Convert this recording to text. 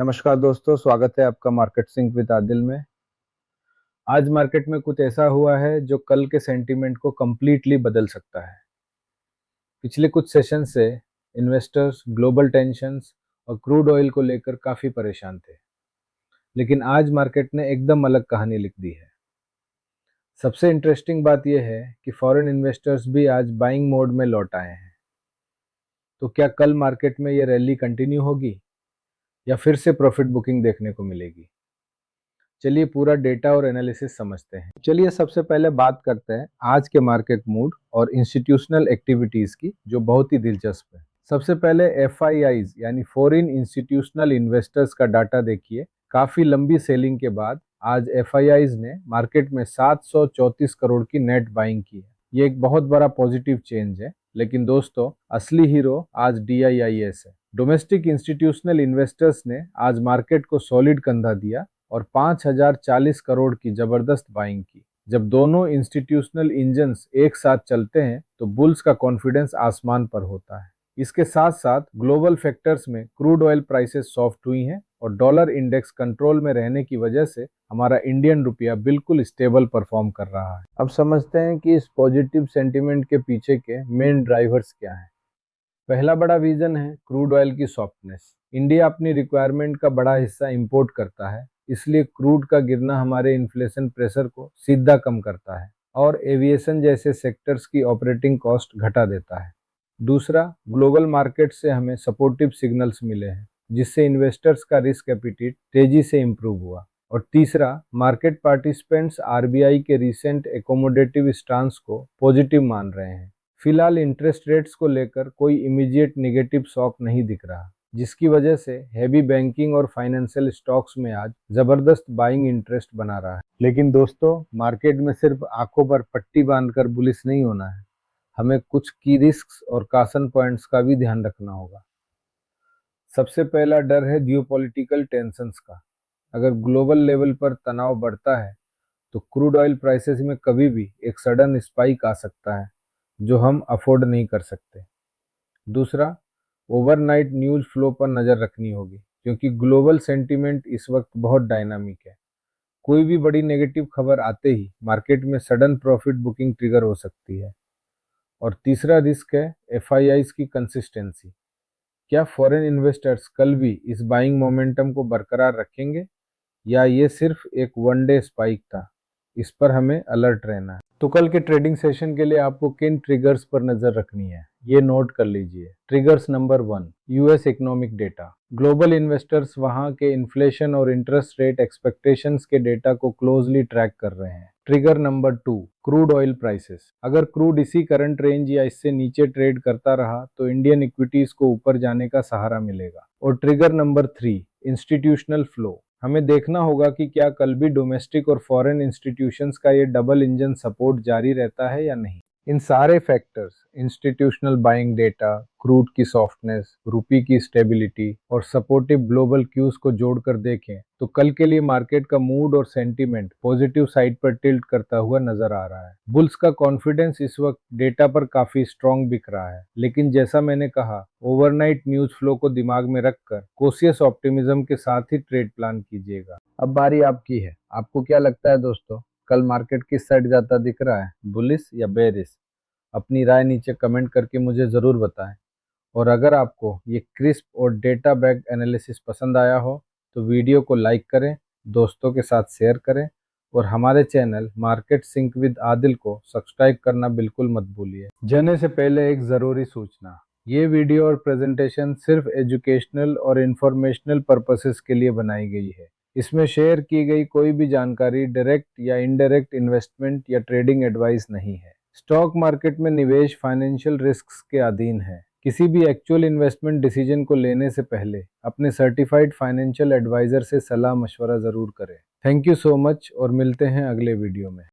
नमस्कार दोस्तों, स्वागत है आपका मार्केट सिंक विद आदिल में। आज मार्केट में कुछ ऐसा हुआ है जो कल के सेंटीमेंट को कंप्लीटली बदल सकता है। पिछले कुछ सेशन से इन्वेस्टर्स ग्लोबल टेंशंस और क्रूड ऑयल को लेकर काफ़ी परेशान थे, लेकिन आज मार्केट ने एकदम अलग कहानी लिख दी है। सबसे इंटरेस्टिंग बात यह है कि फॉरेन इन्वेस्टर्स भी आज बाइंग मोड में लौट आए हैं। तो क्या कल मार्केट में ये रैली कंटिन्यू होगी या फिर से प्रॉफिट बुकिंग देखने को मिलेगी? चलिए पूरा डेटा और एनालिसिस समझते हैं। चलिए सबसे पहले बात करते हैं आज के मार्केट मूड और इंस्टीट्यूशनल एक्टिविटीज की, जो बहुत ही दिलचस्प है। सबसे पहले FIIs यानी फॉरेन इंस्टीट्यूशनल इन्वेस्टर्स का डाटा देखिए। काफी लंबी सेलिंग के बाद आज FIIs ने मार्केट में 734 करोड़ की नेट बाइंग की है। ये एक बहुत बड़ा पॉजिटिव चेंज है, लेकिन दोस्तों असली हीरो आज DIIS है। डोमेस्टिक इंस्टीट्यूशनल इन्वेस्टर्स ने आज मार्केट को सॉलिड कंधा दिया और 5040 करोड़ की जबरदस्त बाइंग की। जब दोनों इंस्टीट्यूशनल इंजन्स एक साथ चलते हैं तो बुल्स का कॉन्फिडेंस आसमान पर होता है। इसके साथ साथ ग्लोबल फैक्टर्स में क्रूड ऑयल प्राइसेस सॉफ्ट हुई हैं और डॉलर इंडेक्स कंट्रोल में रहने की वजह से हमारा इंडियन रुपया बिल्कुल स्टेबल परफॉर्म कर रहा है। अब समझते हैं कि इस पॉजिटिव सेंटिमेंट के पीछे के मेन ड्राइवर्स क्या हैं। पहला बड़ा रीजन है क्रूड ऑयल की सॉफ्टनेस। इंडिया अपनी रिक्वायरमेंट का बड़ा हिस्सा इंपोर्ट करता है, इसलिए क्रूड का गिरना हमारे इन्फ्लेशन प्रेशर को सीधा कम करता है और एविएशन जैसे सेक्टर्स की ऑपरेटिंग कॉस्ट घटा देता है। दूसरा, ग्लोबल मार्केट से हमें सपोर्टिव सिग्नल्स मिले हैं, जिससे इन्वेस्टर्स का रिस्क एपिटिट तेजी से इम्प्रूव हुआ। और तीसरा, मार्केट पार्टिसिपेंट्स RBI के रिसेंट एकोमोडेटिव स्टांस को पॉजिटिव मान रहे हैं। फिलहाल इंटरेस्ट रेट्स को लेकर कोई इमीडिएट नेगेटिव शॉक नहीं दिख रहा, जिसकी वजह से हैवी बैंकिंग और फाइनेंशियल स्टॉक्स में आज जबरदस्त बाइंग इंटरेस्ट बना रहा है। लेकिन दोस्तों, मार्केट में सिर्फ आंखों पर पट्टी बांधकर बुलिश नहीं होना है। हमें कुछ की रिस्क्स और काशन पॉइंट्स का भी ध्यान रखना होगा। सबसे पहला डर है जियोपॉलिटिकल टेंशंस का। अगर ग्लोबल लेवल पर तनाव बढ़ता है तो क्रूड ऑयल प्राइसेस में कभी भी एक सडन स्पाइक आ सकता है, जो हम अफोर्ड नहीं कर सकते। दूसरा, ओवरनाइट न्यूज़ फ्लो पर नज़र रखनी होगी, क्योंकि ग्लोबल सेंटीमेंट इस वक्त बहुत डायनामिक है। कोई भी बड़ी नेगेटिव खबर आते ही मार्केट में सडन प्रॉफिट बुकिंग ट्रिगर हो सकती है। और तीसरा रिस्क है FIIs की कंसिस्टेंसी। क्या फॉरेन इन्वेस्टर्स कल भी इस बाइंग मोमेंटम को बरकरार रखेंगे या ये सिर्फ एक वन डे स्पाइक था? इस पर हमें अलर्ट रहना है। तो कल के ट्रेडिंग सेशन के लिए आपको किन ट्रिगर्स पर नजर रखनी है, ये नोट कर लीजिए। Triggers number 1, US economic data. Global investors वहां के इन्फ्लेशन और इंटरेस्ट रेट एक्सपेक्टेशंस के डेटा को क्लोजली ट्रैक कर रहे हैं। Trigger number 2, crude oil prices. अगर क्रूड इसी करंट रेंज या इससे नीचे ट्रेड करता रहा तो इंडियन इक्विटीज को ऊपर जाने का सहारा मिलेगा। और ट्रिगर नंबर 3, इंस्टीट्यूशनल फ्लो। हमें देखना होगा कि क्या कल भी डोमेस्टिक और फॉरेन इंस्टीट्यूशंस का ये डबल इंजन सपोर्ट जारी रहता है या नहीं। इन सारे factors, institutional buying data, crude की सॉफ्टनेस, रुपी की स्टेबिलिटी और सपोर्टिव ग्लोबल क्यूज को जोड़कर देखें तो कल के लिए मार्केट का मूड और सेंटीमेंट पॉजिटिव साइड पर टिल्ट करता हुआ नजर आ रहा है। बुल्स का कॉन्फिडेंस इस वक्त डेटा पर काफी स्ट्रांग दिख रहा है, लेकिन जैसा मैंने कहा, ओवरनाइट न्यूज फ्लो को दिमाग में रखकर कोशियस ऑप्टिमिज्म के साथ ही ट्रेड प्लान कीजिएगा। अब बारी आपकी है। आपको क्या लगता है दोस्तों, कल मार्केट किस साइड जाता दिख रहा है, बुलिश या बेरिश? अपनी राय नीचे कमेंट करके मुझे ज़रूर बताएं। और अगर आपको ये क्रिस्प और डेटा बैक्ड एनालिसिस पसंद आया हो तो वीडियो को लाइक करें, दोस्तों के साथ शेयर करें और हमारे channel market sync with Adil को सब्सक्राइब करना बिल्कुल मत भूलिए। जाने से पहले एक ज़रूरी सूचना, ये वीडियो और प्रेजेंटेशन सिर्फ एजुकेशनल और इंफॉर्मेशनल पर्पसेस के लिए बनाई गई है। इसमें शेयर की गई कोई भी जानकारी डायरेक्ट या इनडायरेक्ट इन्वेस्टमेंट या ट्रेडिंग एडवाइस नहीं है। स्टॉक मार्केट में निवेश फाइनेंशियल रिस्क्स के अधीन है। किसी भी एक्चुअल इन्वेस्टमेंट डिसीजन को लेने से पहले अपने सर्टिफाइड फाइनेंशियल एडवाइजर से सलाह मशवरा जरूर करें। थैंक यू सो मच और मिलते हैं अगले वीडियो में।